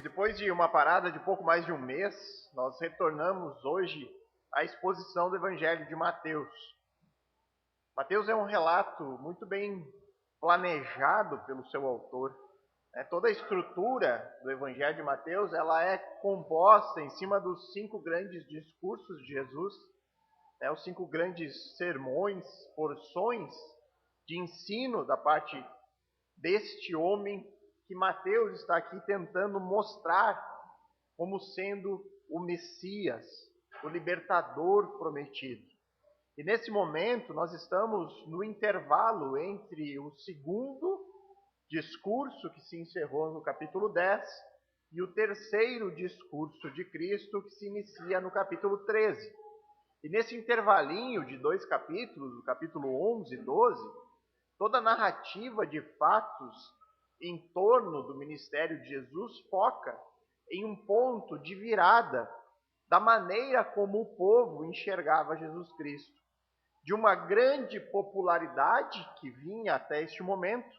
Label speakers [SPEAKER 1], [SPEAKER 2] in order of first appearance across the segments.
[SPEAKER 1] Depois de uma parada de pouco mais de um mês, nós retornamos hoje à exposição do Evangelho de Mateus. Mateus é um relato muito bem planejado pelo seu autor. Toda a estrutura do Evangelho de Mateus ela é composta em cima dos 5 grandes discursos de Jesus, os 5 grandes sermões, porções de ensino da parte deste homem que Mateus está aqui tentando mostrar como sendo o Messias, o libertador prometido. E nesse momento nós estamos no intervalo entre o segundo discurso que se encerrou no capítulo 10 e o terceiro discurso de Cristo que se inicia no capítulo 13. E nesse intervalinho de 2 capítulos, o capítulo 11 e 12, toda a narrativa de fatos em torno do ministério de Jesus foca em um ponto de virada da maneira como o povo enxergava Jesus Cristo. De uma grande popularidade que vinha até este momento,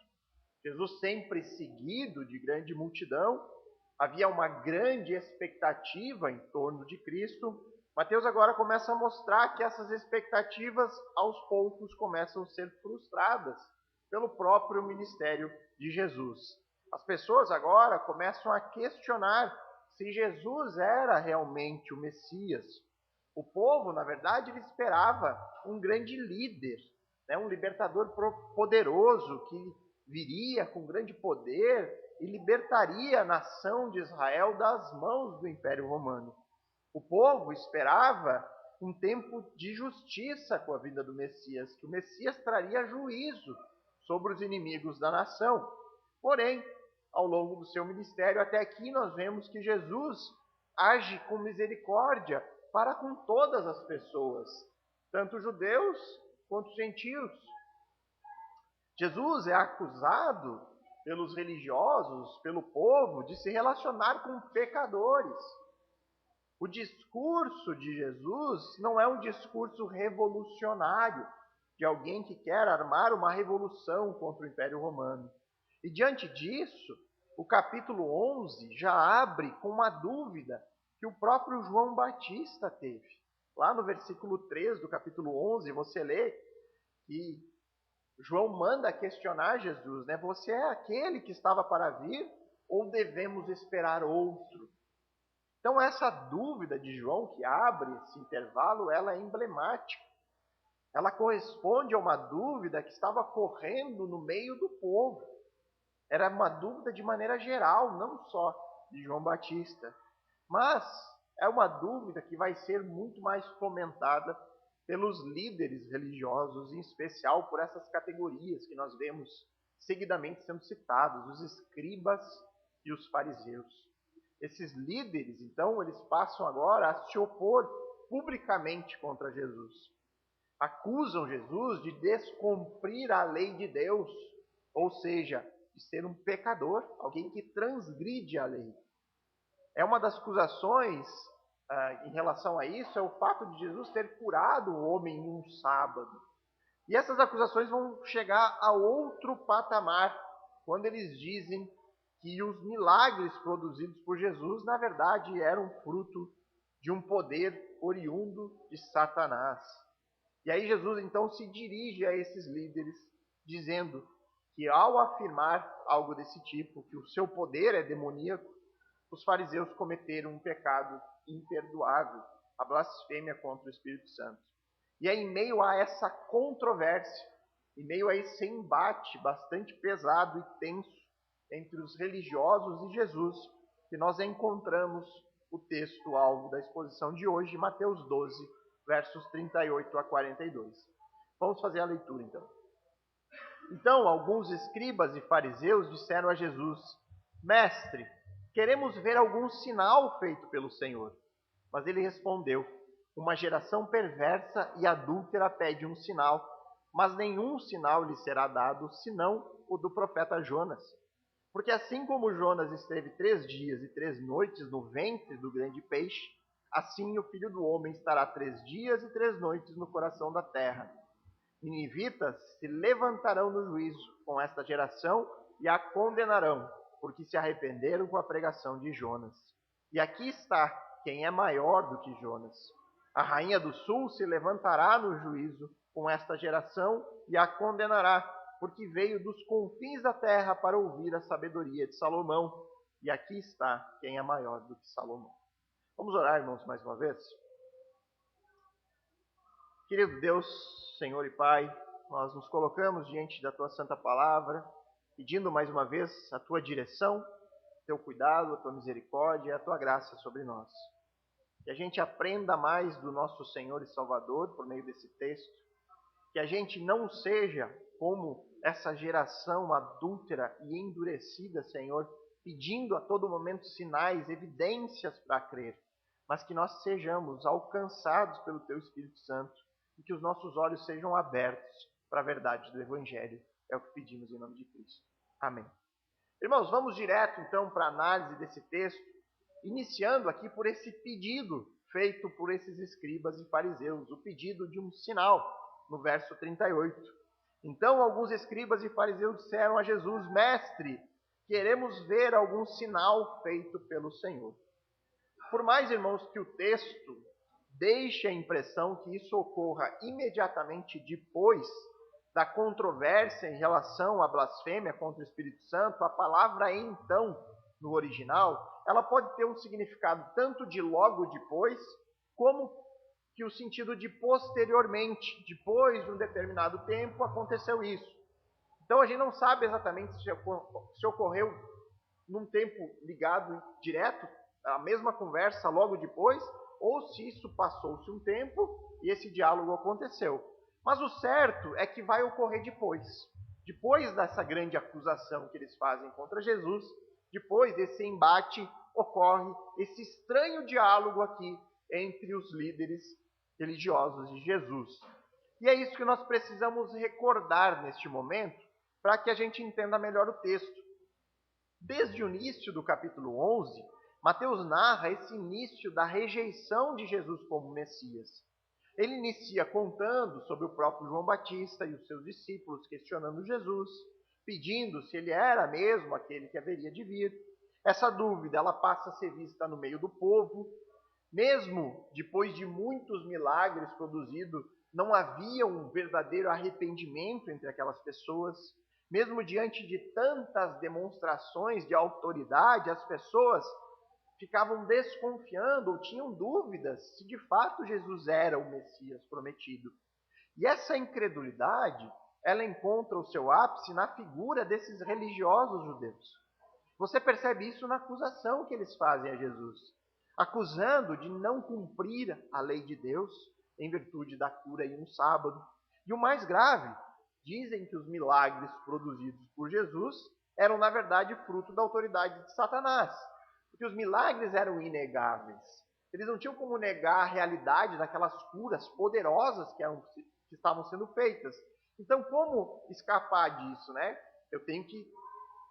[SPEAKER 1] Jesus sempre seguido de grande multidão, havia uma grande expectativa em torno de Cristo. Mateus agora começa a mostrar que essas expectativas aos poucos começam a ser frustradas pelo próprio ministério de Jesus. As pessoas agora começam a questionar se Jesus era realmente o Messias. O povo, na verdade, ele esperava um grande líder, um libertador poderoso que viria com grande poder e libertaria a nação de Israel das mãos do Império Romano. O povo esperava um tempo de justiça com a vinda do Messias, que o Messias traria juízo sobre os inimigos da nação. Porém, ao longo do seu ministério, até aqui nós vemos que Jesus age com misericórdia para com todas as pessoas, tanto judeus quanto gentios. Jesus é acusado pelos religiosos, pelo povo, de se relacionar com pecadores. O discurso de Jesus não é um discurso revolucionário, de alguém que quer armar uma revolução contra o Império Romano. E diante disso, o capítulo 11 já abre com uma dúvida que o próprio João Batista teve. Lá no versículo 3 do capítulo 11, você lê que João manda questionar Jesus, Você é aquele que estava para vir ou devemos esperar outro? Então essa dúvida de João que abre esse intervalo, ela é emblemática. Ela corresponde a uma dúvida que estava correndo no meio do povo. Era uma dúvida de maneira geral, não só de João Batista. Mas é uma dúvida que vai ser muito mais fomentada pelos líderes religiosos, em especial por essas categorias que nós vemos seguidamente sendo citados, os escribas e os fariseus. Esses líderes, então, eles passam agora a se opor publicamente contra Jesus. Acusam Jesus de descumprir a lei de Deus, ou seja, de ser um pecador, alguém que transgride a lei. Uma das acusações em relação a isso é o fato de Jesus ter curado o homem em um sábado. E essas acusações vão chegar a outro patamar, quando eles dizem que os milagres produzidos por Jesus, na verdade, eram fruto de um poder oriundo de Satanás. E aí Jesus então se dirige a esses líderes, dizendo que ao afirmar algo desse tipo, que o seu poder é demoníaco, os fariseus cometeram um pecado imperdoável, a blasfêmia contra o Espírito Santo. E é em meio a essa controvérsia, em meio a esse embate bastante pesado e tenso entre os religiosos e Jesus, que nós encontramos o texto alvo da exposição de hoje, Mateus 12, versos 38 a 42. Vamos fazer a leitura então. Então, alguns escribas e fariseus disseram a Jesus: Mestre, queremos ver algum sinal feito pelo Senhor. Mas ele respondeu: Uma geração perversa e adúltera pede um sinal, mas nenhum sinal lhe será dado, senão o do profeta Jonas. Porque assim como Jonas esteve 3 dias e 3 noites no ventre do grande peixe, assim o Filho do Homem estará 3 dias e 3 noites no coração da terra. Ninivitas se levantarão no juízo com esta geração e a condenarão, porque se arrependeram com a pregação de Jonas. E aqui está quem é maior do que Jonas. A rainha do sul se levantará no juízo com esta geração e a condenará, porque veio dos confins da terra para ouvir a sabedoria de Salomão. E aqui está quem é maior do que Salomão. Vamos orar, irmãos, mais uma vez? Querido Deus, Senhor e Pai, nós nos colocamos diante da Tua Santa Palavra, pedindo mais uma vez a Tua direção, Teu cuidado, a Tua misericórdia e a Tua graça sobre nós. Que a gente aprenda mais do nosso Senhor e Salvador por meio desse texto. Que a gente não seja como essa geração adúltera e endurecida, Senhor, pedindo a todo momento sinais, evidências para crer, mas que nós sejamos alcançados pelo Teu Espírito Santo e que os nossos olhos sejam abertos para a verdade do Evangelho. É o que pedimos em nome de Cristo. Amém. Irmãos, vamos direto então para a análise desse texto, iniciando aqui por esse pedido feito por esses escribas e fariseus, o pedido de um sinal, no verso 38. Então alguns escribas e fariseus disseram a Jesus: Mestre, queremos ver algum sinal feito pelo Senhor. Por mais, irmãos, que o texto deixe a impressão que isso ocorra imediatamente depois da controvérsia em relação à blasfêmia contra o Espírito Santo, a palavra então, no original, ela pode ter um significado tanto de logo depois, como que o sentido de posteriormente, depois de um determinado tempo, aconteceu isso. Então a gente não sabe exatamente se ocorreu num tempo ligado direto, a mesma conversa logo depois, ou se isso passou-se um tempo e esse diálogo aconteceu. Mas o certo é que vai ocorrer depois. Depois dessa grande acusação que eles fazem contra Jesus, depois desse embate, ocorre esse estranho diálogo aqui entre os líderes religiosos de Jesus. E é isso que nós precisamos recordar neste momento, para que a gente entenda melhor o texto. Desde o início do capítulo 11, Mateus narra esse início da rejeição de Jesus como Messias. Ele inicia contando sobre o próprio João Batista e os seus discípulos questionando Jesus, pedindo se ele era mesmo aquele que haveria de vir. Essa dúvida ela passa a ser vista no meio do povo. Mesmo depois de muitos milagres produzidos, não havia um verdadeiro arrependimento entre aquelas pessoas. Mesmo diante de tantas demonstrações de autoridade, as pessoas ficavam desconfiando ou tinham dúvidas se de fato Jesus era o Messias prometido. E essa incredulidade, ela encontra o seu ápice na figura desses religiosos judeus. Você percebe isso na acusação que eles fazem a Jesus, acusando de não cumprir a lei de Deus em virtude da cura em um sábado. E o mais grave, dizem que os milagres produzidos por Jesus eram, na verdade, fruto da autoridade de Satanás. Porque os milagres eram inegáveis. Eles não tinham como negar a realidade daquelas curas poderosas que estavam sendo feitas. Então, como escapar disso, né? Eu tenho que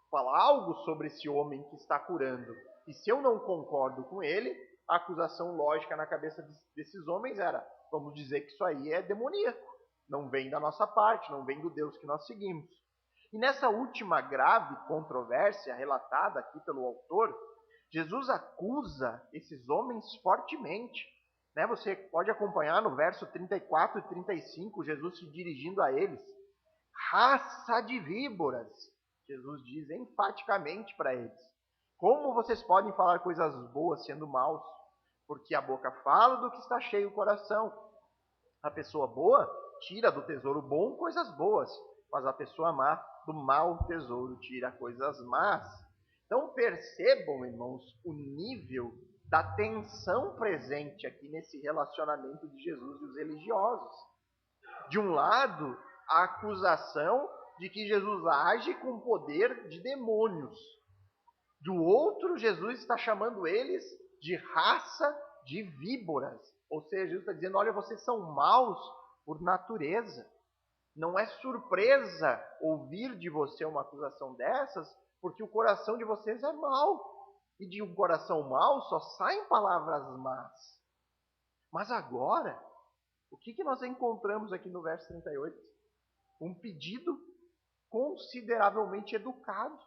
[SPEAKER 1] falar algo sobre esse homem que está curando. E se eu não concordo com ele, a acusação lógica na cabeça desses homens era: vamos dizer que isso aí é demoníaco. Não vem da nossa parte, não vem do Deus que nós seguimos. E nessa última grave controvérsia relatada aqui pelo autor, Jesus acusa esses homens fortemente. Você pode acompanhar no verso 34 e 35, Jesus se dirigindo a eles. Raça de víboras, Jesus diz enfaticamente para eles. Como vocês podem falar coisas boas sendo maus? Porque a boca fala do que está cheio o coração. A pessoa boa tira do tesouro bom coisas boas, mas a pessoa má do mau tesouro tira coisas más. Então percebam, irmãos, o nível da tensão presente aqui nesse relacionamento de Jesus e os religiosos. De um lado, a acusação de que Jesus age com poder de demônios. Do outro, Jesus está chamando eles de raça de víboras. Ou seja, Jesus está dizendo: olha, vocês são maus por natureza. Não é surpresa ouvir de você uma acusação dessas, porque o coração de vocês é mau. E de um coração mau só saem palavras más. Mas agora, o que nós encontramos aqui no verso 38? Um pedido consideravelmente educado.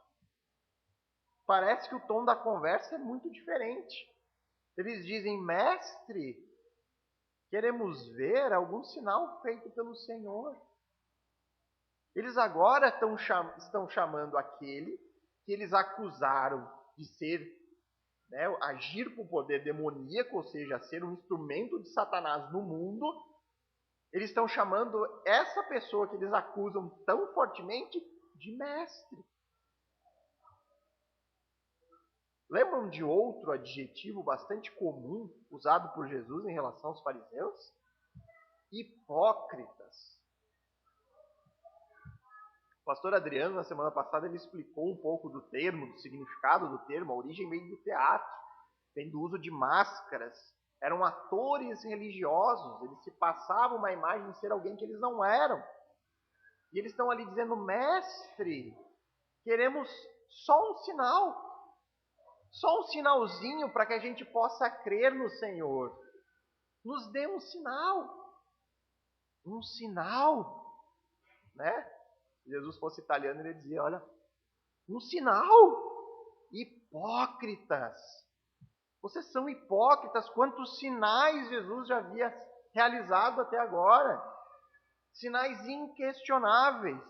[SPEAKER 1] parece que o tom da conversa é muito diferente. Eles dizem: mestre, queremos ver algum sinal feito pelo Senhor. Eles agora estão chamando aquele que eles acusaram de ser, agir com poder demoníaco, ou seja, ser um instrumento de Satanás no mundo. Eles estão chamando essa pessoa que eles acusam tão fortemente de mestre. Lembram de outro adjetivo bastante comum usado por Jesus em relação aos fariseus? Hipócritas. O pastor Adriano, na semana passada, ele explicou um pouco do termo, do significado do termo. A origem vem do teatro, vem do uso de máscaras. Eram atores religiosos, eles se passavam uma imagem de ser alguém que eles não eram. E eles estão ali dizendo: mestre, queremos só um sinal. Só um sinalzinho para que a gente possa crer no Senhor. Nos dê um sinal. Um sinal. Né? Se Jesus fosse italiano, ele dizia: olha, um sinal. Hipócritas. Vocês são hipócritas. Quantos sinais Jesus já havia realizado até agora? Sinais inquestionáveis.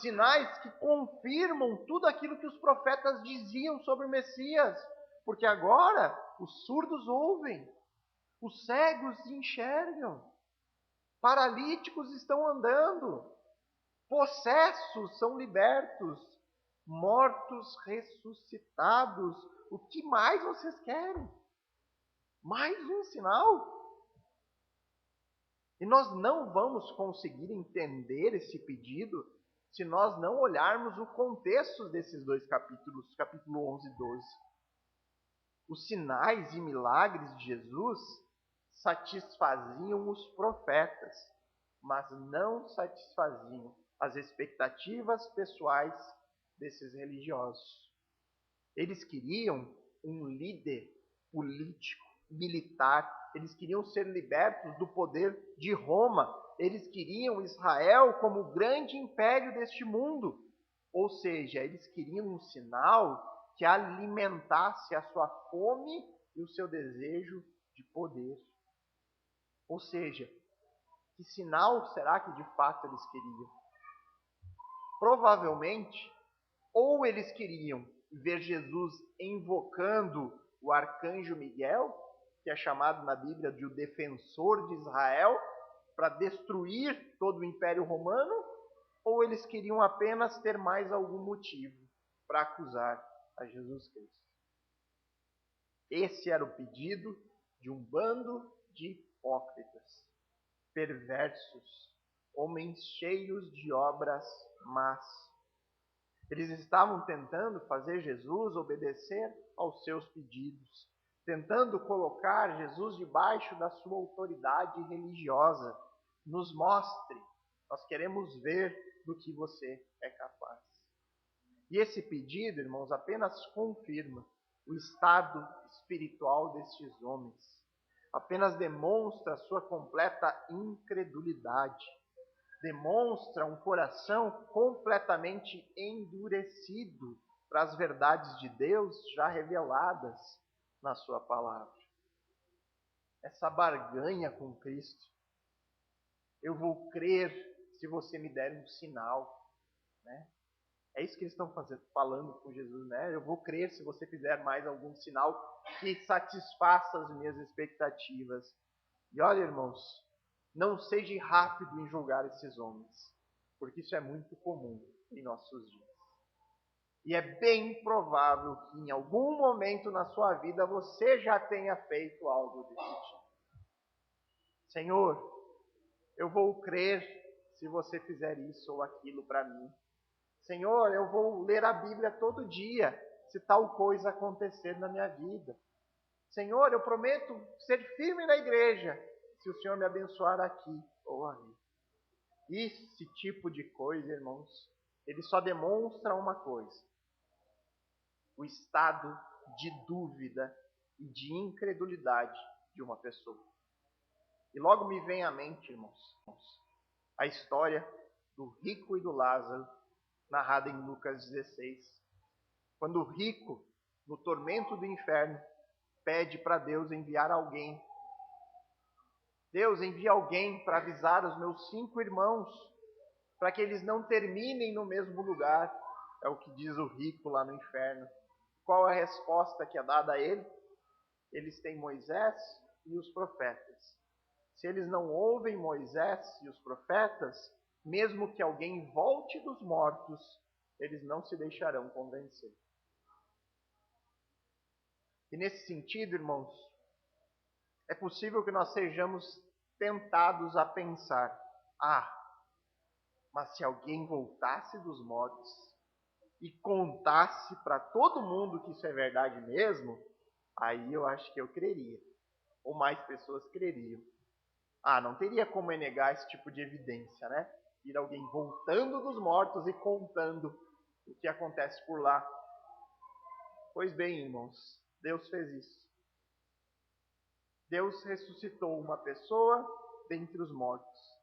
[SPEAKER 1] Sinais que confirmam tudo aquilo que os profetas diziam sobre o Messias. Porque agora os surdos ouvem, os cegos enxergam, paralíticos estão andando, possessos são libertos, mortos ressuscitados. O que mais vocês querem? Mais um sinal? E nós não vamos conseguir entender esse pedido se nós não olharmos o contexto desses dois capítulos, capítulo 11 e 12. Os sinais e milagres de Jesus satisfaziam os profetas, mas não satisfaziam as expectativas pessoais desses religiosos. Eles queriam um líder político, militar. Eles queriam ser libertos do poder de Roma. Eles queriam Israel como o grande império deste mundo. Ou seja, eles queriam um sinal que alimentasse a sua fome e o seu desejo de poder. Ou seja, que sinal será que de fato eles queriam? Provavelmente, ou eles queriam ver Jesus invocando o arcanjo Miguel, que é chamado na Bíblia de o defensor de Israel, para destruir todo o Império Romano, ou eles queriam apenas ter mais algum motivo para acusar a Jesus Cristo. Esse era o pedido de um bando de hipócritas, perversos, homens cheios de obras más. Eles estavam tentando fazer Jesus obedecer aos seus pedidos, tentando colocar Jesus debaixo da sua autoridade religiosa. Nos mostre, nós queremos ver do que você é capaz. E esse pedido, irmãos, apenas confirma o estado espiritual destes homens. Apenas demonstra a sua completa incredulidade. Demonstra um coração completamente endurecido para as verdades de Deus já reveladas na sua palavra. Essa barganha com Cristo. Eu vou crer se você me der um sinal, né? É isso que eles estão falando com Jesus, né? Eu vou crer se você fizer mais algum sinal que satisfaça as minhas expectativas. E olha, irmãos, não seja rápido em julgar esses homens, porque isso é muito comum em nossos dias. E é bem provável que em algum momento na sua vida você já tenha feito algo desse tipo. Senhor, eu vou crer se você fizer isso ou aquilo para mim. Senhor, eu vou ler a Bíblia todo dia, se tal coisa acontecer na minha vida. Senhor, eu prometo ser firme na igreja, se o Senhor me abençoar aqui ou ali. Esse tipo de coisa, irmãos, ele só demonstra uma coisa: o estado de dúvida e de incredulidade de uma pessoa. E logo me vem à mente, irmãos, a história do rico e do Lázaro, narrada em Lucas 16. Quando o rico, no tormento do inferno, pede para Deus enviar alguém. Deus, envia alguém para avisar os meus 5 irmãos, para que eles não terminem no mesmo lugar. É o que diz o rico lá no inferno. Qual é a resposta que é dada a ele? Eles têm Moisés e os profetas. Se eles não ouvem Moisés e os profetas, mesmo que alguém volte dos mortos, eles não se deixarão convencer. E nesse sentido, irmãos, é possível que nós sejamos tentados a pensar: mas se alguém voltasse dos mortos e contasse para todo mundo que isso é verdade mesmo, aí eu acho que eu creria. Ou mais pessoas creriam. Não teria como negar esse tipo de evidência, né? Ir alguém voltando dos mortos e contando o que acontece por lá. Pois bem, irmãos, Deus fez isso. Deus ressuscitou uma pessoa dentre os mortos.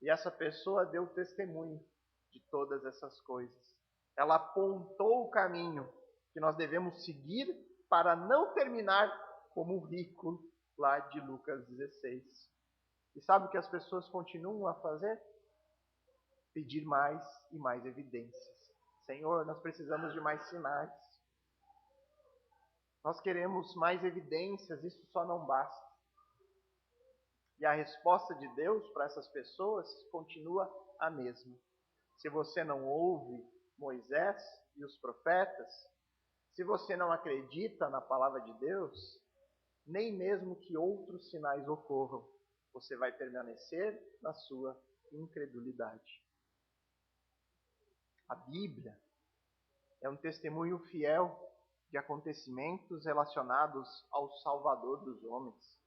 [SPEAKER 1] E essa pessoa deu testemunho de todas essas coisas. Ela apontou o caminho que nós devemos seguir para não terminar como o rico lá de Lucas 16. E sabe o que as pessoas continuam a fazer? Pedir mais e mais evidências. Senhor, nós precisamos de mais sinais. Nós queremos mais evidências, isso só não basta. E a resposta de Deus para essas pessoas continua a mesma. Se você não ouve Moisés e os profetas, se você não acredita na palavra de Deus, nem mesmo que outros sinais ocorram, você vai permanecer na sua incredulidade. A Bíblia é um testemunho fiel de acontecimentos relacionados ao Salvador dos homens.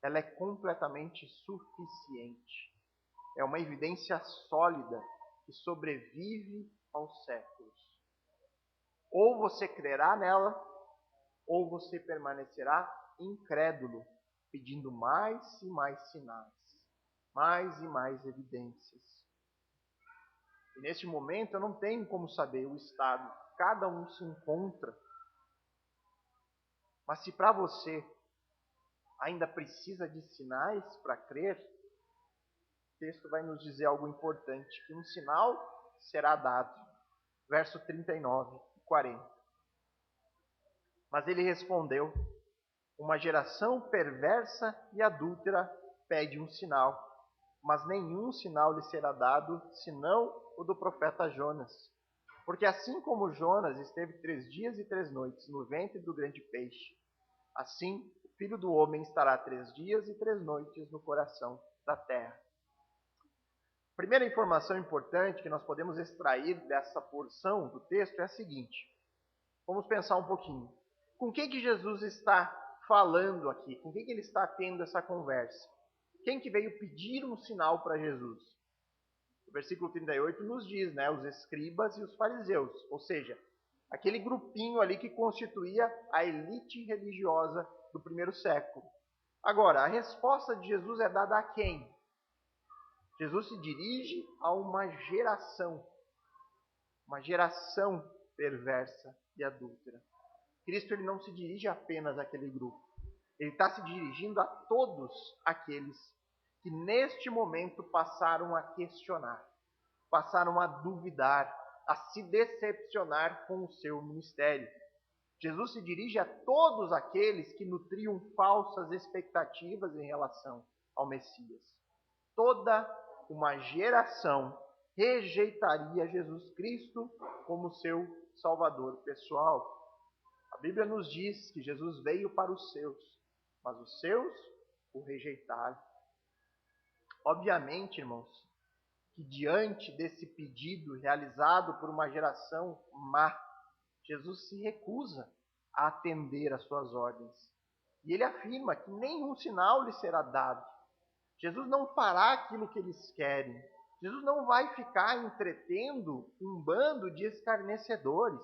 [SPEAKER 1] Ela é completamente suficiente. É uma evidência sólida que sobrevive aos séculos. Ou você crerá nela, ou você permanecerá incrédulo, pedindo mais e mais sinais, mais e mais evidências. E neste momento eu não tenho como saber o estado que cada um se encontra. Mas se para você ainda precisa de sinais para crer, o texto vai nos dizer algo importante, que um sinal será dado. Verso 39 e 40. Mas ele respondeu: uma geração perversa e adúltera pede um sinal, mas nenhum sinal lhe será dado, senão o do profeta Jonas. Porque assim como Jonas esteve 3 dias e 3 noites no ventre do grande peixe, assim o Filho do Homem estará 3 dias e 3 noites no coração da terra. A primeira informação importante que nós podemos extrair dessa porção do texto é a seguinte. Vamos pensar um pouquinho. Com quem que Jesus está falando aqui? Com quem que ele está tendo essa conversa? Quem que veio pedir um sinal para Jesus? O versículo 38 nos diz, né? Os escribas e os fariseus. Ou seja, aquele grupinho ali que constituía a elite religiosa do primeiro século. Agora, a resposta de Jesus é dada a quem? Jesus se dirige a uma geração perversa e adúltera. Cristo ele não se dirige apenas àquele grupo. Ele está se dirigindo a todos aqueles que neste momento passaram a questionar, passaram a duvidar, a se decepcionar com o seu ministério. Jesus se dirige a todos aqueles que nutriam falsas expectativas em relação ao Messias. Toda uma geração rejeitaria Jesus Cristo como seu Salvador pessoal. A Bíblia nos diz que Jesus veio para os seus, mas os seus o rejeitaram. Obviamente, irmãos, que diante desse pedido realizado por uma geração má, Jesus se recusa a atender às suas ordens. E ele afirma que nenhum sinal lhe será dado. Jesus não fará aquilo que eles querem. Jesus não vai ficar entretendo um bando de escarnecedores.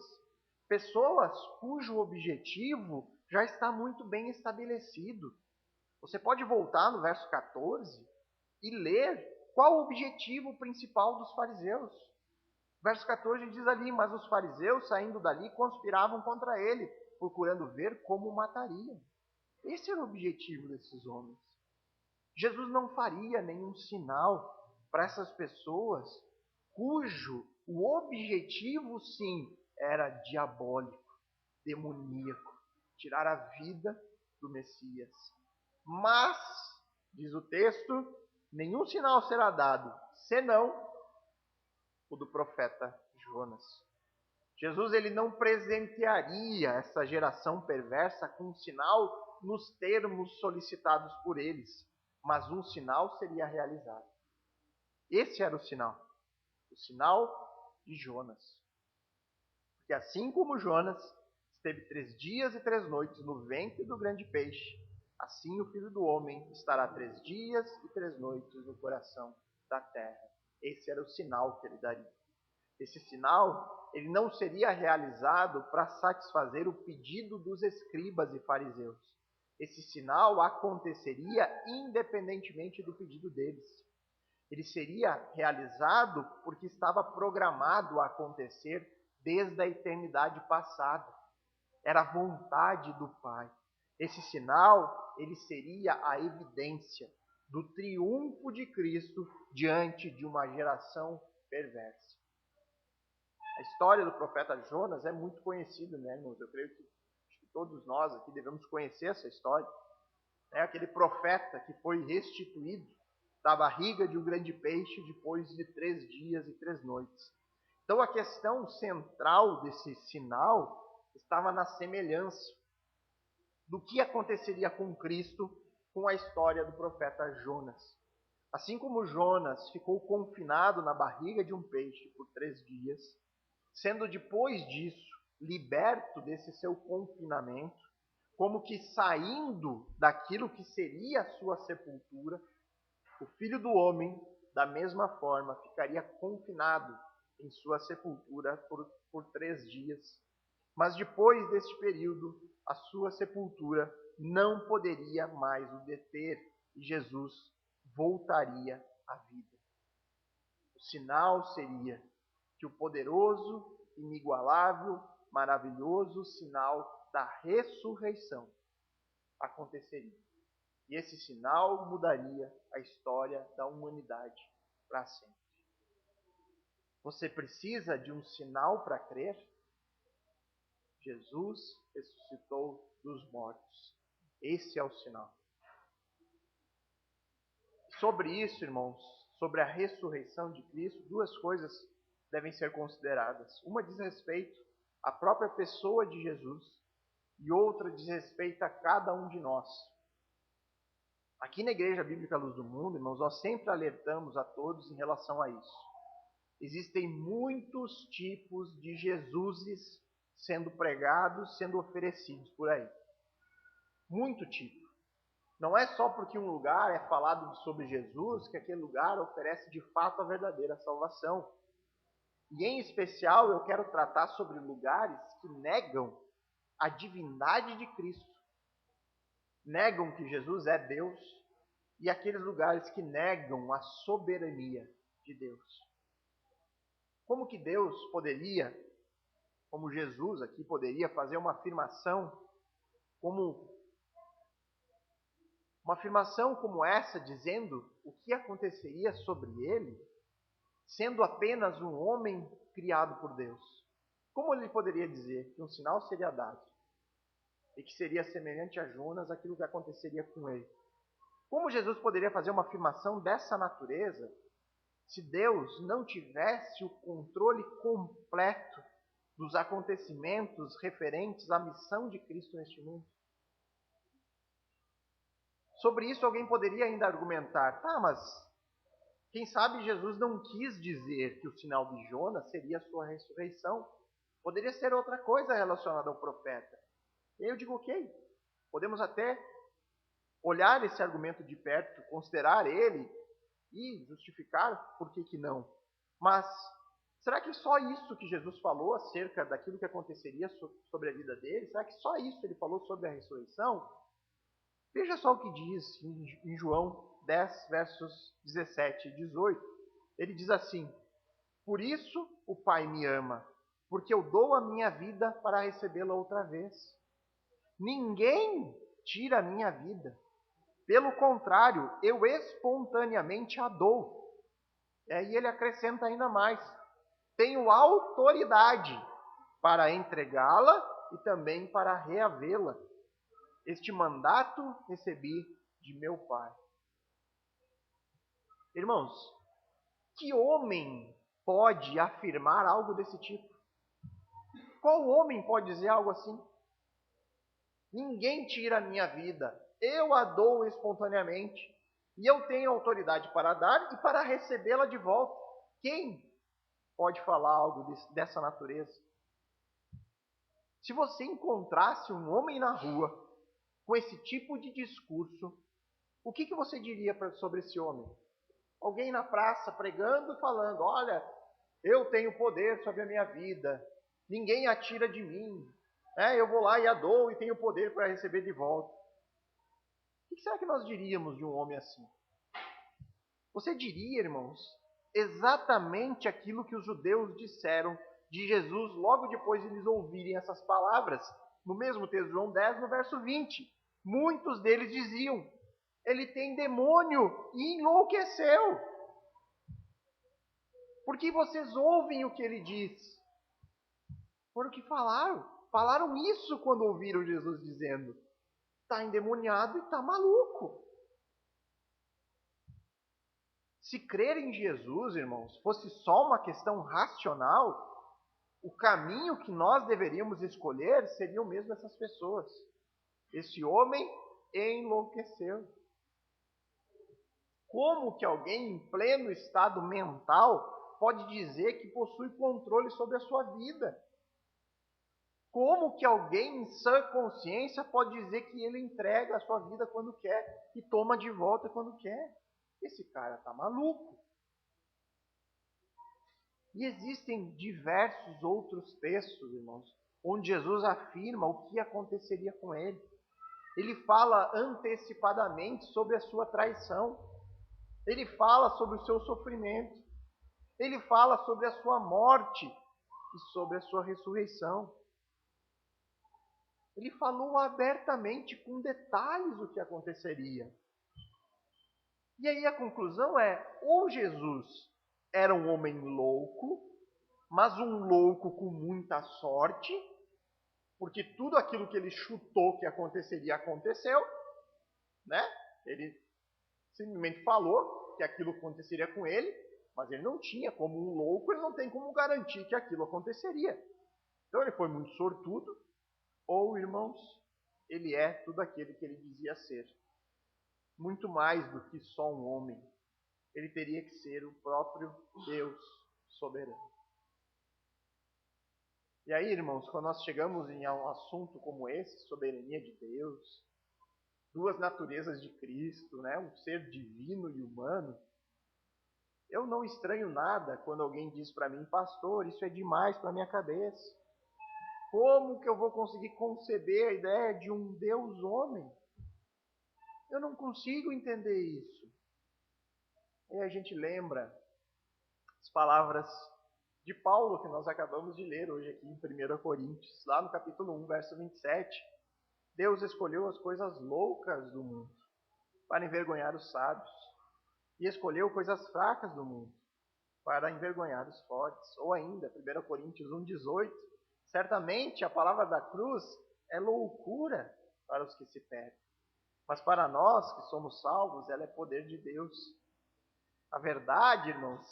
[SPEAKER 1] Pessoas cujo objetivo já está muito bem estabelecido. Você pode voltar no verso 14 e ler qual o objetivo principal dos fariseus. Verso 14 diz ali: mas os fariseus, saindo dali, conspiravam contra ele, procurando ver como o matariam. Esse era o objetivo desses homens. Jesus não faria nenhum sinal para essas pessoas cujo o objetivo, sim, era diabólico, demoníaco, tirar a vida do Messias. Mas, diz o texto, nenhum sinal será dado, senão o do profeta Jonas. Jesus ele não presentearia essa geração perversa com um sinal nos termos solicitados por eles, mas um sinal seria realizado. Esse era o sinal de Jonas. Porque assim como Jonas esteve 3 dias e 3 noites no ventre do grande peixe, assim o Filho do Homem estará 3 dias e 3 noites no coração da terra. Esse era o sinal que ele daria. Esse sinal, ele não seria realizado para satisfazer o pedido dos escribas e fariseus. Esse sinal aconteceria independentemente do pedido deles. Ele seria realizado porque estava programado a acontecer desde a eternidade passada. Era a vontade do Pai. Esse sinal, ele seria a evidência do triunfo de Cristo diante de uma geração perversa. A história do profeta Jonas é muito conhecida, né, irmãos? Eu creio que todos nós aqui devemos conhecer essa história. É aquele profeta que foi restituído da barriga de um grande peixe depois de 3 dias e 3 noites. Então a questão central desse sinal estava na semelhança do que aconteceria com Cristo com a história do profeta Jonas. Assim como Jonas ficou confinado na barriga de um peixe por 3 dias, sendo depois disso liberto desse seu confinamento, como que saindo daquilo que seria a sua sepultura, o Filho do Homem, da mesma forma, ficaria confinado em sua sepultura por 3 dias. Mas depois deste período, a sua sepultura não poderia mais o deter e Jesus voltaria à vida. O sinal seria que o poderoso, inigualável, maravilhoso sinal da ressurreição aconteceria. E esse sinal mudaria a história da humanidade para sempre. Você precisa de um sinal para crer? Jesus ressuscitou dos mortos. Esse é o sinal. Sobre isso, irmãos, sobre a ressurreição de Cristo, 2 coisas devem ser consideradas. Uma diz respeito à própria pessoa de Jesus e outra diz respeito a cada um de nós. Aqui na Igreja Bíblica Luz do Mundo, irmãos, nós sempre alertamos a todos em relação a isso. Existem muitos tipos de Jesuses sendo pregados, sendo oferecidos por aí. Muito tipo. Não é só porque um lugar é falado sobre Jesus que aquele lugar oferece de fato a verdadeira salvação. E em especial eu quero tratar sobre lugares que negam a divindade de Cristo. Negam que Jesus é Deus. E aqueles lugares que negam a soberania de Deus. Como que Deus poderia, como Jesus aqui poderia fazer uma afirmação como essa, dizendo o que aconteceria sobre ele, sendo apenas um homem criado por Deus? Como ele poderia dizer que um sinal seria dado e que seria semelhante a Jonas aquilo que aconteceria com ele? Como Jesus poderia fazer uma afirmação dessa natureza se Deus não tivesse o controle completo dos acontecimentos referentes à missão de Cristo neste mundo? Sobre isso alguém poderia ainda argumentar, mas quem sabe Jesus não quis dizer que o sinal de Jonas seria a sua ressurreição. Poderia ser outra coisa relacionada ao profeta. E aí eu digo, ok, podemos até olhar esse argumento de perto, considerar ele e justificar por que não. Mas será que só isso que Jesus falou acerca daquilo que aconteceria sobre a vida dele? Será que só isso ele falou sobre a ressurreição? Veja só o que diz em João 10, versos 17 e 18. Ele diz assim: Por isso o Pai me ama, porque eu dou a minha vida para recebê-la outra vez. Ninguém tira a minha vida. Pelo contrário, eu espontaneamente a dou. E aí ele acrescenta ainda mais: tenho autoridade para entregá-la e também para reavê-la. Este mandato recebi de meu Pai. Irmãos, que homem pode afirmar algo desse tipo? Qual homem pode dizer algo assim? Ninguém tira a minha vida, eu a dou espontaneamente, e eu tenho autoridade para dar e para recebê-la de volta. Quem pode falar algo dessa natureza? Se você encontrasse um homem na rua com esse tipo de discurso, o que você diria sobre esse homem? Alguém na praça pregando, falando: olha, eu tenho poder sobre a minha vida, ninguém a tira de mim, eu vou lá e a dou e tenho poder para receber de volta. O que será que nós diríamos de um homem assim? Você diria, irmãos, exatamente aquilo que os judeus disseram de Jesus logo depois de eles ouvirem essas palavras. No mesmo texto, João 10, no verso 20. Muitos deles diziam: ele tem demônio e enlouqueceu. Porque vocês ouvem o que ele diz. Foram o que falaram. Falaram isso quando ouviram Jesus dizendo: está endemoniado e está maluco. Se crer em Jesus, irmãos, fosse só uma questão racional, o caminho que nós deveríamos escolher seria o mesmo dessas pessoas. Esse homem enlouqueceu. Como que alguém em pleno estado mental pode dizer que possui controle sobre a sua vida? Como que alguém em sã consciência pode dizer que ele entrega a sua vida quando quer e toma de volta quando quer? Esse cara está maluco. E existem diversos outros textos, irmãos, onde Jesus afirma o que aconteceria com ele. Ele fala antecipadamente sobre a sua traição. Ele fala sobre o seu sofrimento. Ele fala sobre a sua morte e sobre a sua ressurreição. Ele falou abertamente, com detalhes, o que aconteceria. E aí a conclusão é: ou Jesus era um homem louco, mas um louco com muita sorte, porque tudo aquilo que ele chutou que aconteceria, aconteceu, né? Ele simplesmente falou que aquilo aconteceria com ele, mas ele não tinha, como um louco, ele não tem como garantir que aquilo aconteceria. Então ele foi muito sortudo, ou, irmãos, ele é tudo aquilo que ele dizia ser. Muito mais do que só um homem. Ele teria que ser o próprio Deus soberano. E aí, irmãos, quando nós chegamos em um assunto como esse, soberania de Deus, duas naturezas de Cristo, né, um ser divino e humano, eu não estranho nada quando alguém diz para mim: pastor, isso é demais para a minha cabeça. Como que eu vou conseguir conceber a ideia de um Deus homem? Eu não consigo entender isso. E a gente lembra as palavras de Paulo que nós acabamos de ler hoje aqui em 1 Coríntios, lá no capítulo 1, verso 27. Deus escolheu as coisas loucas do mundo para envergonhar os sábios, e escolheu coisas fracas do mundo para envergonhar os fortes. Ou ainda, 1 Coríntios 1,18, certamente a palavra da cruz é loucura para os que se perdem, mas para nós que somos salvos, ela é poder de Deus. A verdade, irmãos,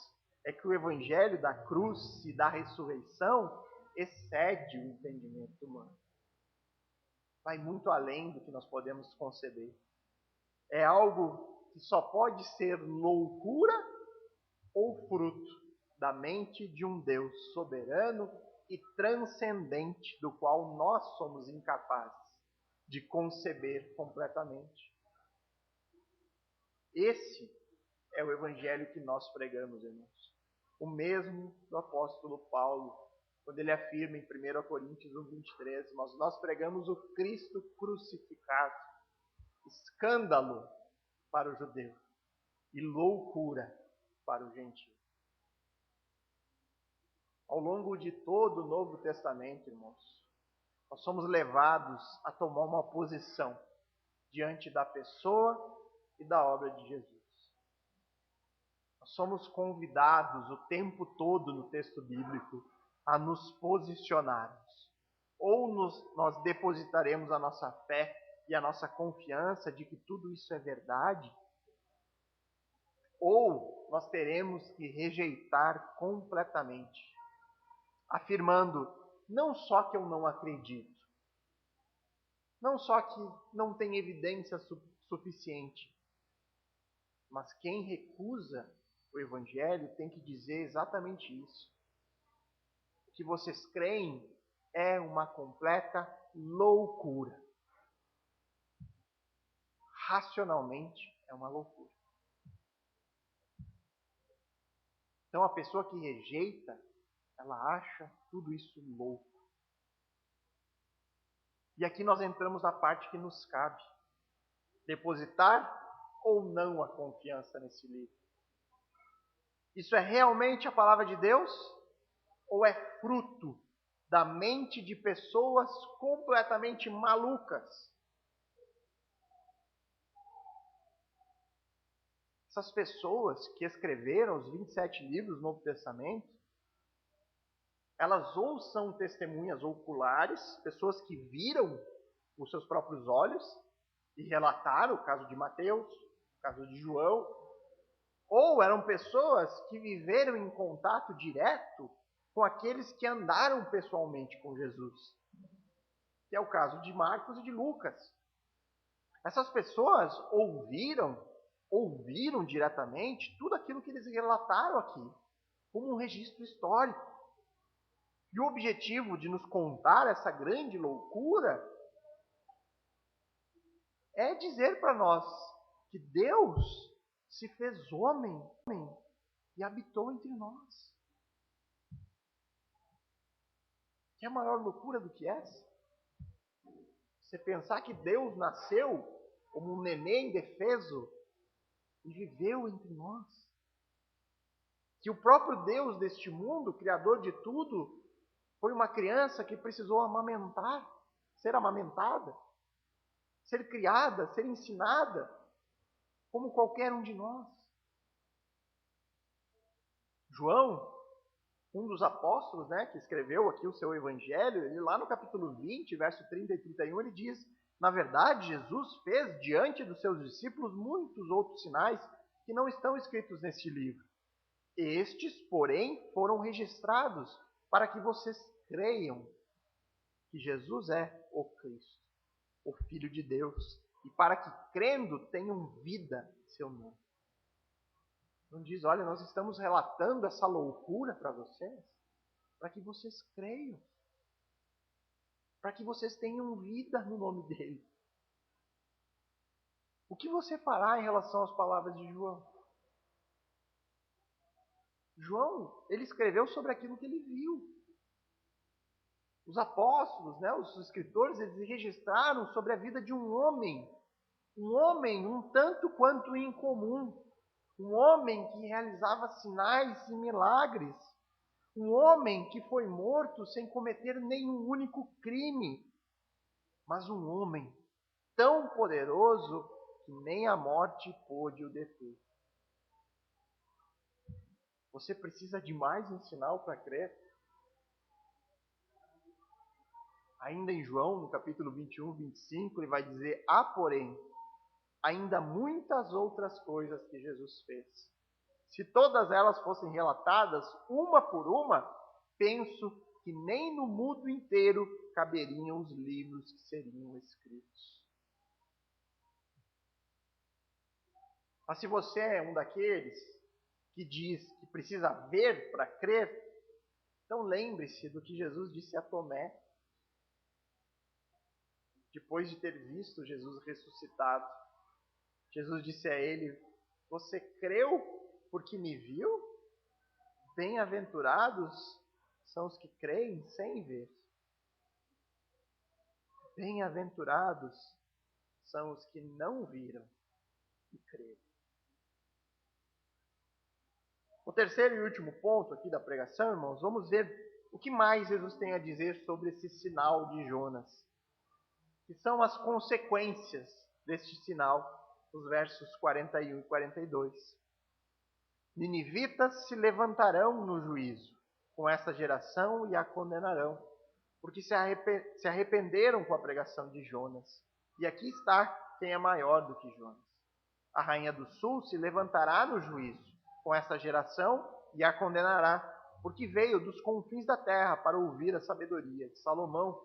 [SPEAKER 1] é que o evangelho da cruz e da ressurreição excede o entendimento humano. Vai muito além do que nós podemos conceber. É algo que só pode ser loucura ou fruto da mente de um Deus soberano e transcendente, do qual nós somos incapazes de conceber completamente. Esse é o evangelho que nós pregamos, irmãos. O mesmo do apóstolo Paulo, quando ele afirma em 1 Coríntios 1,23, mas nós pregamos o Cristo crucificado, escândalo para o judeu e loucura para o gentio. Ao longo de todo o Novo Testamento, irmãos, nós somos levados a tomar uma posição diante da pessoa e da obra de Jesus. Nós somos convidados o tempo todo no texto bíblico a nos posicionarmos. Ou nós depositaremos a nossa fé e a nossa confiança de que tudo isso é verdade, ou nós teremos que rejeitar completamente, afirmando não só que eu não acredito, não só que não tem evidência suficiente, mas quem recusa o Evangelho tem que dizer exatamente isso. O que vocês creem é uma completa loucura. Racionalmente é uma loucura. Então a pessoa que rejeita, ela acha tudo isso louco. E aqui nós entramos na parte que nos cabe. Depositar ou não a confiança nesse livro? Isso é realmente a palavra de Deus? Ou é fruto da mente de pessoas completamente malucas? Essas pessoas que escreveram os 27 livros do Novo Testamento, elas ou são testemunhas oculares, pessoas que viram com seus próprios olhos e relataram o caso de Mateus, o caso de João, ou eram pessoas que viveram em contato direto com aqueles que andaram pessoalmente com Jesus, que é o caso de Marcos e de Lucas. Essas pessoas ouviram diretamente tudo aquilo que eles relataram aqui, como um registro histórico. E o objetivo de nos contar essa grande loucura é dizer para nós que Deus se fez homem e habitou entre nós. Que é maior loucura do que essa? Você pensar que Deus nasceu como um neném indefeso e viveu entre nós. Que o próprio Deus deste mundo, Criador de tudo, foi uma criança que precisou amamentar, ser amamentada, ser criada, ser ensinada, como qualquer um de nós. João, um dos apóstolos, que escreveu aqui o seu evangelho, ele lá no capítulo 20, verso 30 e 31, ele diz: na verdade, Jesus fez diante dos seus discípulos muitos outros sinais que não estão escritos neste livro. Estes, porém, foram registrados para que vocês creiam que Jesus é o Cristo, o Filho de Deus, e para que, crendo, tenham vida em seu nome. Não diz, olha, nós estamos relatando essa loucura para vocês, para que vocês creiam, para que vocês tenham vida no nome dele. O que você fará em relação às palavras de João? João, ele escreveu sobre aquilo que ele viu. Os apóstolos, os escritores, eles registraram sobre a vida de um homem um tanto quanto incomum, um homem que realizava sinais e milagres, um homem que foi morto sem cometer nenhum único crime, mas um homem tão poderoso que nem a morte pôde o deter. Você precisa de mais um sinal para crer? Ainda em João, no capítulo 21, 25, ele vai dizer: há, porém, ainda muitas outras coisas que Jesus fez. Se todas elas fossem relatadas, uma por uma, penso que nem no mundo inteiro caberiam os livros que seriam escritos. Mas se você é um daqueles que diz que precisa ver para crer, então lembre-se do que Jesus disse a Tomé, depois de ter visto Jesus ressuscitado. Jesus disse a ele: você creu porque me viu? Bem-aventurados são os que creem sem ver. Bem-aventurados são os que não viram e creram. O terceiro e último ponto aqui da pregação, irmãos, vamos ver o que mais Jesus tem a dizer sobre esse sinal de Jonas, que são as consequências deste sinal, os versos 41 e 42. Ninivitas se levantarão no juízo com essa geração e a condenarão, porque se arrependeram com a pregação de Jonas. E aqui está quem é maior do que Jonas. A rainha do sul se levantará no juízo com essa geração e a condenará, porque veio dos confins da terra para ouvir a sabedoria de Salomão.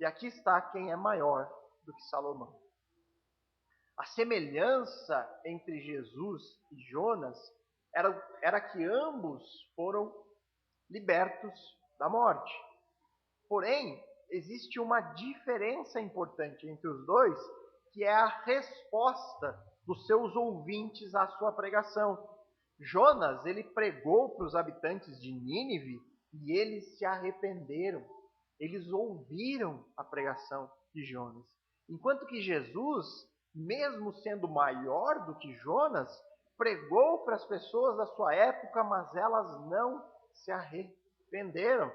[SPEAKER 1] E aqui está quem é maior do que Salomão. A semelhança entre Jesus e Jonas era que ambos foram libertos da morte. Porém, existe uma diferença importante entre os dois, que é a resposta dos seus ouvintes à sua pregação. Jonas, ele pregou para os habitantes de Nínive e eles se arrependeram. Eles ouviram a pregação de Jonas. Enquanto que Jesus, mesmo sendo maior do que Jonas, pregou para as pessoas da sua época, mas elas não se arrependeram.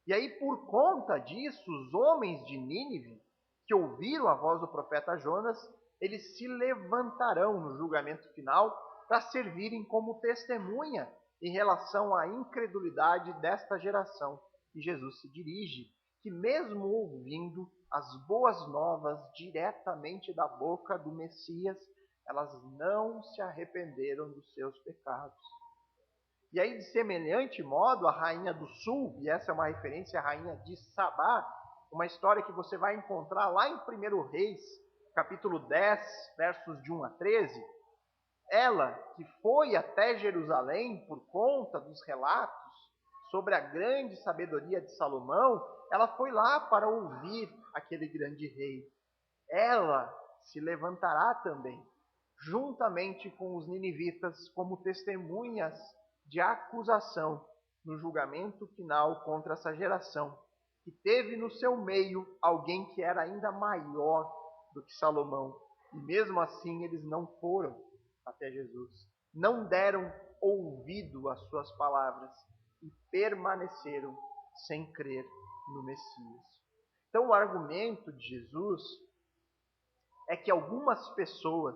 [SPEAKER 1] E aí, por conta disso, os homens de Nínive, que ouviram a voz do profeta Jonas, eles se levantarão no julgamento final para servirem como testemunha em relação à incredulidade desta geração que Jesus se dirige, que mesmo ouvindo as boas novas diretamente da boca do Messias, elas não se arrependeram dos seus pecados. E aí, de semelhante modo, a rainha do sul, e essa é uma referência à rainha de Sabá, uma história que você vai encontrar lá em 1 Reis, capítulo 10, versos de 1 a 13, ela, que foi até Jerusalém por conta dos relatos sobre a grande sabedoria de Salomão, ela foi lá para ouvir aquele grande rei. Ela se levantará também, juntamente com os ninivitas, como testemunhas de acusação no julgamento final contra essa geração, que teve no seu meio alguém que era ainda maior do que Salomão. E mesmo assim eles não foram até Jesus, não deram ouvido às suas palavras e permaneceram sem crer no Messias. Então o argumento de Jesus é que algumas pessoas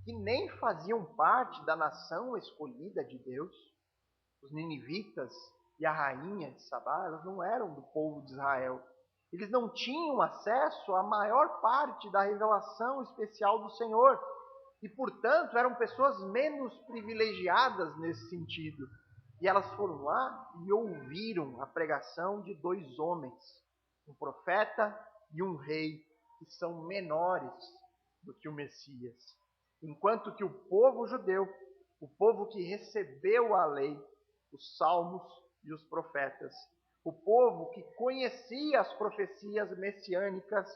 [SPEAKER 1] que nem faziam parte da nação escolhida de Deus, os ninivitas e a rainha de Sabá, elas não eram do povo de Israel. Eles não tinham acesso à maior parte da revelação especial do Senhor. E, portanto, eram pessoas menos privilegiadas nesse sentido. E elas foram lá e ouviram a pregação de dois homens, um profeta e um rei, que são menores do que o Messias. Enquanto que o povo judeu, o povo que recebeu a lei, os salmos e os profetas, o povo que conhecia as profecias messiânicas,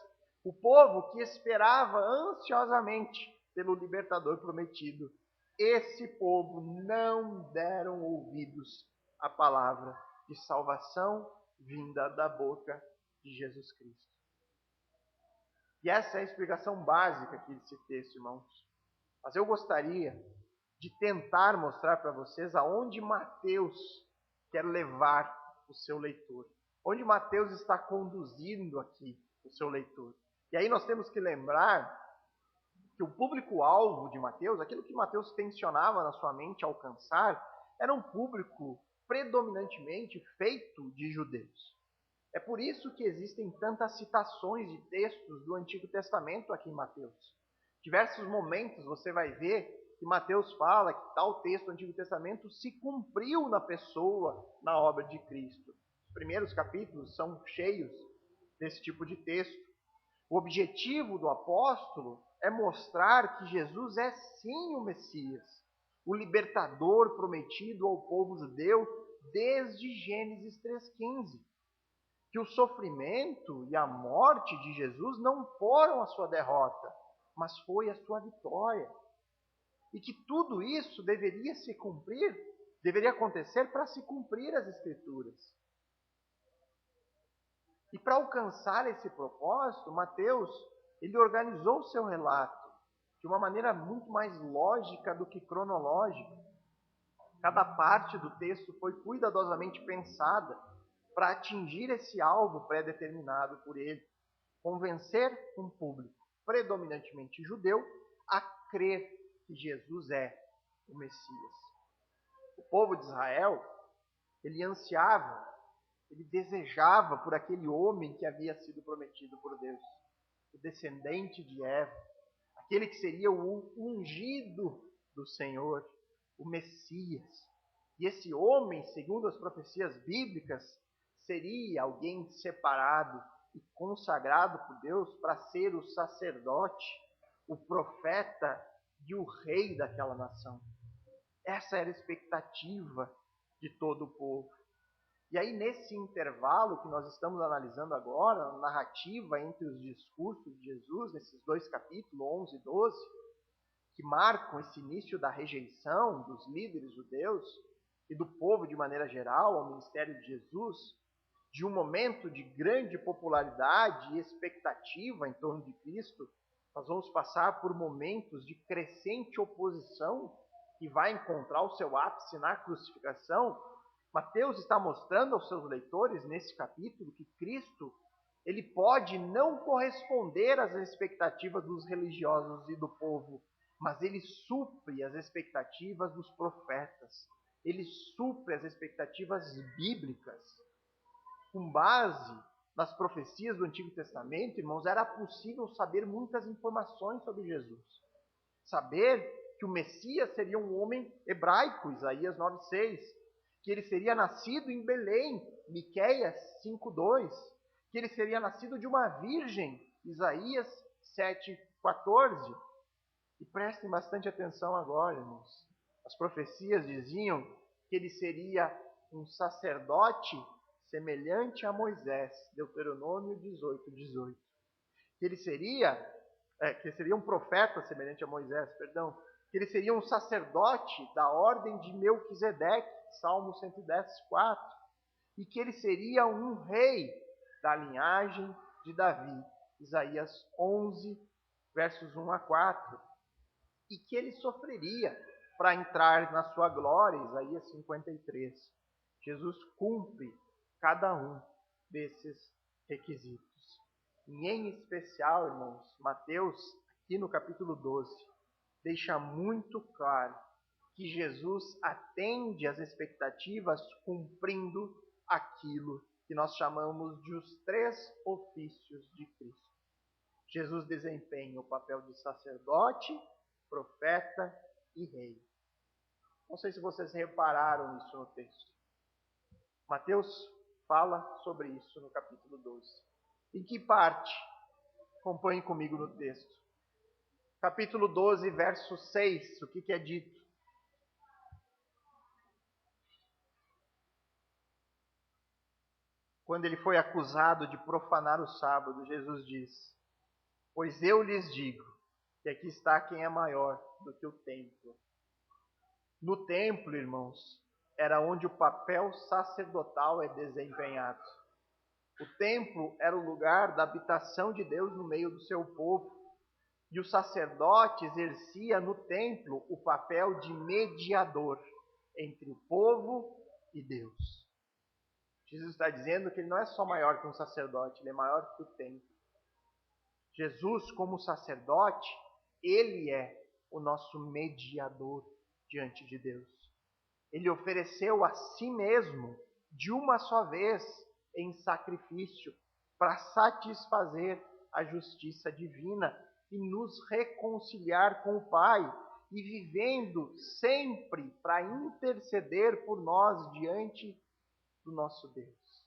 [SPEAKER 1] o povo que esperava ansiosamente pelo libertador prometido, esse povo não deram ouvidos à palavra de salvação vinda da boca de Jesus Cristo. E essa é a explicação básica aqui desse texto, irmãos. Mas eu gostaria de tentar mostrar para vocês aonde Mateus quer levar o seu leitor. Onde Mateus está conduzindo aqui o seu leitor. E aí nós temos que lembrar que o público-alvo de Mateus, aquilo que Mateus tensionava na sua mente alcançar, era um público predominantemente feito de judeus. É por isso que existem tantas citações de textos do Antigo Testamento aqui em Mateus. Em diversos momentos você vai ver que Mateus fala que tal texto do Antigo Testamento se cumpriu na pessoa, na obra de Cristo. Os primeiros capítulos são cheios desse tipo de texto. O objetivo do apóstolo é mostrar que Jesus é sim o Messias, o libertador prometido ao povo judeu desde Gênesis 3,15. Que o sofrimento e a morte de Jesus não foram a sua derrota, mas foi a sua vitória. E que tudo isso deveria se cumprir, deveria acontecer para se cumprir as Escrituras. E para alcançar esse propósito, Mateus, ele organizou o seu relato de uma maneira muito mais lógica do que cronológica. Cada parte do texto foi cuidadosamente pensada para atingir esse alvo pré-determinado por ele, convencer um público predominantemente judeu a crer que Jesus é o Messias. O povo de Israel, ele ansiava, ele desejava por aquele homem que havia sido prometido por Deus, o descendente de Eva, aquele que seria o ungido do Senhor, o Messias. E esse homem, segundo as profecias bíblicas, seria alguém separado e consagrado por Deus para ser o sacerdote, o profeta e o rei daquela nação. Essa era a expectativa de todo o povo. E aí, nesse intervalo que nós estamos analisando agora, a narrativa entre os discursos de Jesus, nesses dois capítulos, 11 e 12, que marcam esse início da rejeição dos líderes judeus e do povo de maneira geral ao ministério de Jesus, de um momento de grande popularidade e expectativa em torno de Cristo, nós vamos passar por momentos de crescente oposição que vai encontrar o seu ápice na crucificação. Mateus está mostrando aos seus leitores, nesse capítulo, que Cristo ele pode não corresponder às expectativas dos religiosos e do povo, mas ele supre as expectativas dos profetas. Ele supre as expectativas bíblicas. Com base nas profecias do Antigo Testamento, irmãos, era possível saber muitas informações sobre Jesus. Saber que o Messias seria um homem hebraico, Isaías 9,6. Que ele seria nascido em Belém, Miqueias 5,2. Que ele seria nascido de uma virgem, Isaías 7,14. E prestem bastante atenção agora, irmãos. As profecias diziam que ele seria um sacerdote semelhante a Moisés, Deuteronômio 18:18. Que ele seria um profeta semelhante a Moisés, perdão. Que ele seria um sacerdote da ordem de Melquisedeque, Salmo 110:4. E que ele seria um rei da linhagem de Davi, Isaías 11, versos 1 a 4. E que ele sofreria para entrar na sua glória, Isaías 53. Jesus cumpre cada um desses requisitos. E em especial, irmãos, Mateus, aqui no capítulo 12, deixa muito claro que Jesus atende às expectativas cumprindo aquilo que nós chamamos de os 3 ofícios de Cristo. Jesus desempenha o papel de sacerdote, profeta e rei. Não sei se vocês repararam isso no texto. Mateus fala sobre isso no capítulo 12. Em que parte? Acompanhe comigo no texto. Capítulo 12, verso 6, o que é dito? Quando ele foi acusado de profanar o sábado, Jesus diz: pois eu lhes digo que aqui está quem é maior do que o templo. No templo, irmãos, era onde o papel sacerdotal é desempenhado. O templo era o lugar da habitação de Deus no meio do seu povo. E o sacerdote exercia no templo o papel de mediador entre o povo e Deus. Jesus está dizendo que ele não é só maior que um sacerdote, ele é maior que o templo. Jesus, como sacerdote, ele é o nosso mediador diante de Deus. Ele ofereceu a si mesmo, de uma só vez, em sacrifício, para satisfazer a justiça divina e nos reconciliar com o Pai, e vivendo sempre para interceder por nós diante do nosso Deus.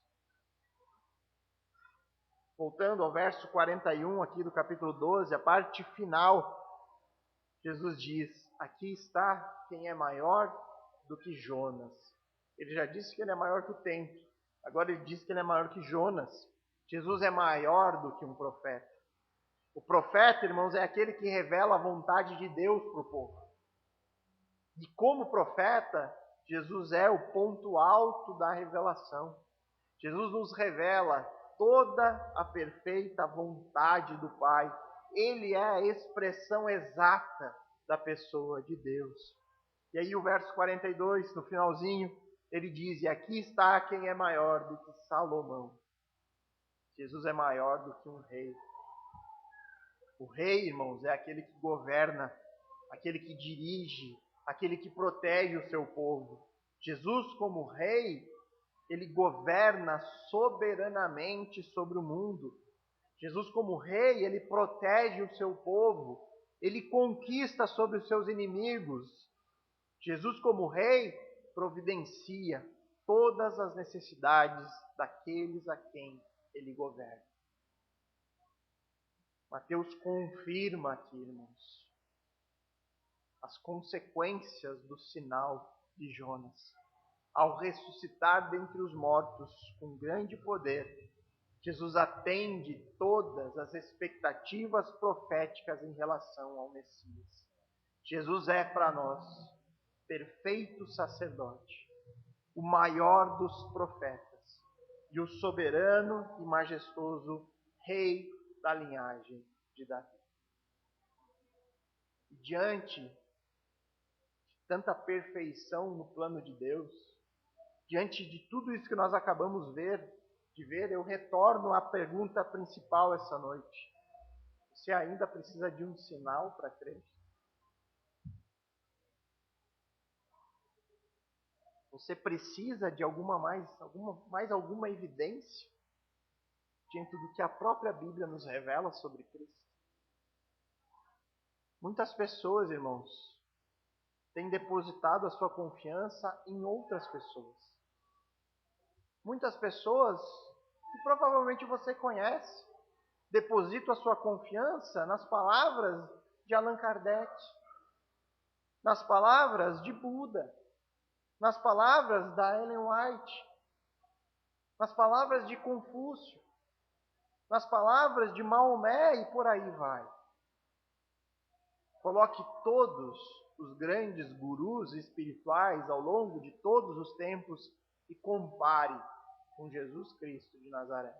[SPEAKER 1] Voltando ao verso 41 aqui do capítulo 12, a parte final, Jesus diz: aqui está quem é maior do que Jonas. Ele já disse que ele é maior que o templo. Agora ele diz que ele é maior que Jonas. Jesus é maior do que um profeta. O profeta, irmãos, é aquele que revela a vontade de Deus para o povo. E como profeta, Jesus é o ponto alto da revelação. Jesus nos revela toda a perfeita vontade do Pai. Ele é a expressão exata da pessoa de Deus. E aí o verso 42, no finalzinho, ele diz: e aqui está quem é maior do que Salomão. Jesus é maior do que um rei. O rei, irmãos, é aquele que governa, aquele que dirige, aquele que protege o seu povo. Jesus, como rei, ele governa soberanamente sobre o mundo. Jesus, como rei, ele protege o seu povo, ele conquista sobre os seus inimigos. Jesus, como rei, providencia todas as necessidades daqueles a quem ele governa. Mateus confirma aqui, irmãos, as consequências do sinal de Jonas. Ao ressuscitar dentre os mortos com grande poder, Jesus atende todas as expectativas proféticas em relação ao Messias. Jesus é para nós perfeito sacerdote, o maior dos profetas e o soberano e majestoso rei da linhagem de Davi. E diante de tanta perfeição no plano de Deus, diante de tudo isso que nós acabamos de ver, eu retorno à pergunta principal essa noite. Você ainda precisa de um sinal para crer? Você precisa de mais alguma evidência diante do que a própria Bíblia nos revela sobre Cristo? Muitas pessoas, irmãos, têm depositado a sua confiança em outras pessoas. Muitas pessoas que provavelmente você conhece depositam a sua confiança nas palavras de Allan Kardec, nas palavras de Buda, nas palavras da Ellen White, nas palavras de Confúcio, nas palavras de Maomé e por aí vai. Coloque todos os grandes gurus espirituais ao longo de todos os tempos e compare com Jesus Cristo de Nazaré.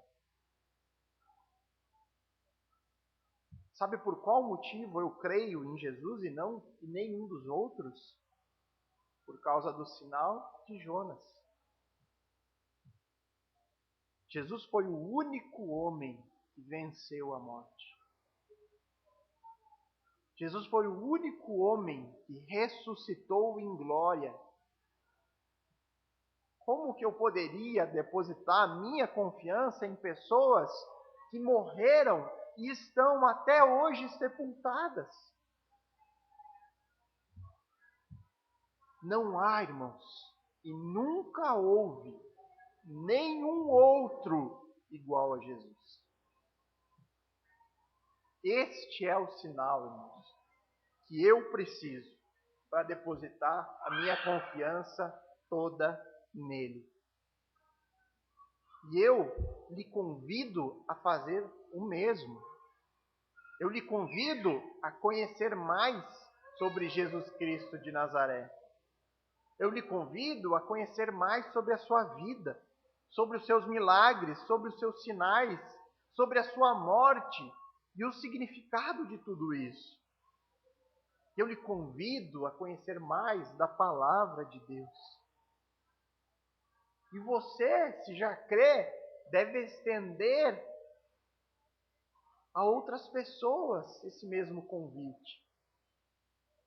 [SPEAKER 1] Sabe por qual motivo eu creio em Jesus e não em nenhum dos outros? Por causa do sinal de Jonas. Jesus foi o único homem que venceu a morte. Jesus foi o único homem que ressuscitou em glória. Como que eu poderia depositar a minha confiança em pessoas que morreram e estão até hoje sepultadas? Não há, irmãos, e nunca houve nenhum outro igual a Jesus. Este é o sinal, irmãos, que eu preciso para depositar a minha confiança toda nele. E eu lhe convido a fazer o mesmo. Eu lhe convido a conhecer mais sobre Jesus Cristo de Nazaré. Eu lhe convido a conhecer mais sobre a sua vida, sobre os seus milagres, sobre os seus sinais, sobre a sua morte e o significado de tudo isso. Eu lhe convido a conhecer mais da palavra de Deus. E você, se já crê, deve estender a outras pessoas esse mesmo convite.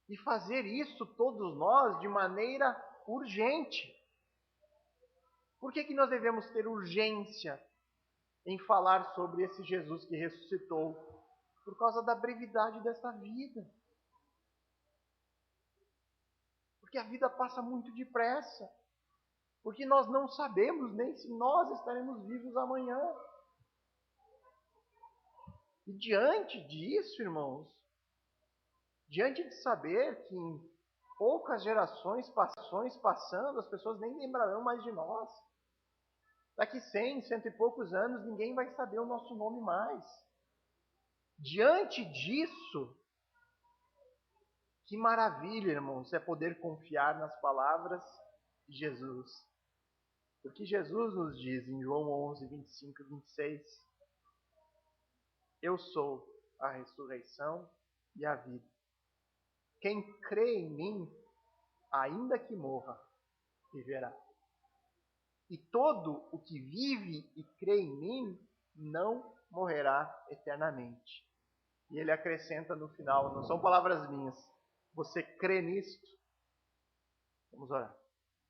[SPEAKER 1] E fazer isso todos nós de maneira urgente. Por que nós devemos ter urgência em falar sobre esse Jesus que ressuscitou? Por causa da brevidade dessa vida. Porque a vida passa muito depressa. Porque nós não sabemos nem se nós estaremos vivos amanhã. E diante disso, irmãos, diante de saber que em poucas gerações passando, as pessoas nem lembrarão mais de nós. Daqui 100, cento e poucos anos, ninguém vai saber o nosso nome mais. Diante disso, que maravilha, irmãos, é poder confiar nas palavras de Jesus. Porque Jesus nos diz em João 11, 25 e 26, eu sou a ressurreição e a vida. Quem crê em mim, ainda que morra, viverá. E todo o que vive e crê em mim não morrerá eternamente. E ele acrescenta no final, não são palavras minhas, você crê nisto? Vamos orar.